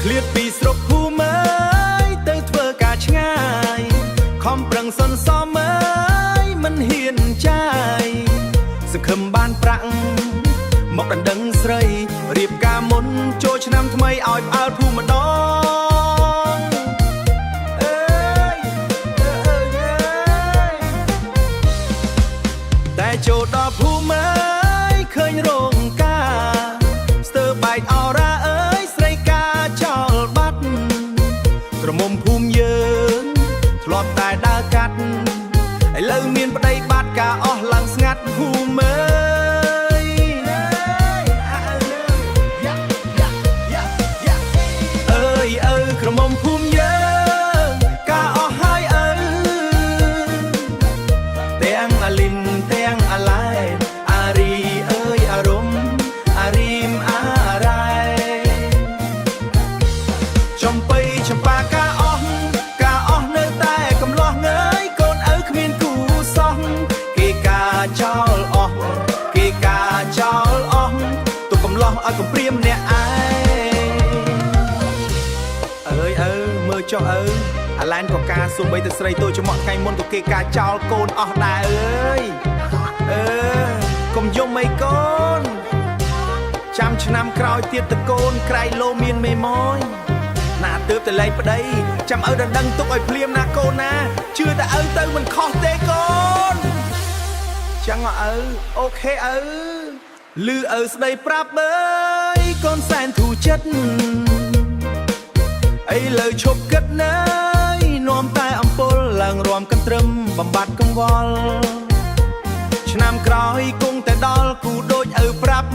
ឃ្លាតពីស្រុកភូមិទៅធ្វើការឆ្ងាយខំប្រឹងសន្សំមិនហ៊ានចាយសង្ឃឹមបានប្រាក់មកដណ្ដឹងស្រីរៀបការមុនចូលឆ្នាំថ្មីឲ្យផ្អើលភូមិម្ដងតែចូលដល់ភូមិឃើញរោងការស្ទើរបែកអរ៉ាស្រីការចោលបាត់ក្រមុំភូមិយើងធ្លាប់តែដើរកាត់ឥឡូវមានប្តីបាត់ការអស់ឡើងស្ងាត់ភូមិក្រមុំភូមិយើងការអស់ហើយទាំងអាលីនទាំងអាឡែអារីអារម្មណ៍អារីមអារ៉ៃចំបៃចំបាការអស់នៅតែកំឡោះងើយកូនឪគ្មានគូសោះគេការចោលអស់គេការចោលអស់ទុកកំឡោះឲ្យកំព្រាមអ្នកឯងមើលចុះអាឡែនក៏ការសួរបីទៅស្រីតូចចំអកថ្ងៃមុនក៏គេការចោលកូនអស់ដែរកុំយំអីកូនចាំឆ្នាំក្រោយទៀតតកូនក្រៃលោមានមេម៉យណាទើបតែលែងប្តីចាំដណ្ដឹងទុកឲ្យភ្លាមណាកូនណាជឿតែទៅមិនខុសទេកូនចឹងអូខេឮស្ដីប្រាប់កូនសែនធូរចិត្តឥឡូវឈប់គិតនាំតែអំពុលឡើងរួមកន្ទ្រឹមបំបត្តិកង្វល់ឆ្នាំក្រោយគង់តែដល់គូដូចប្រាប់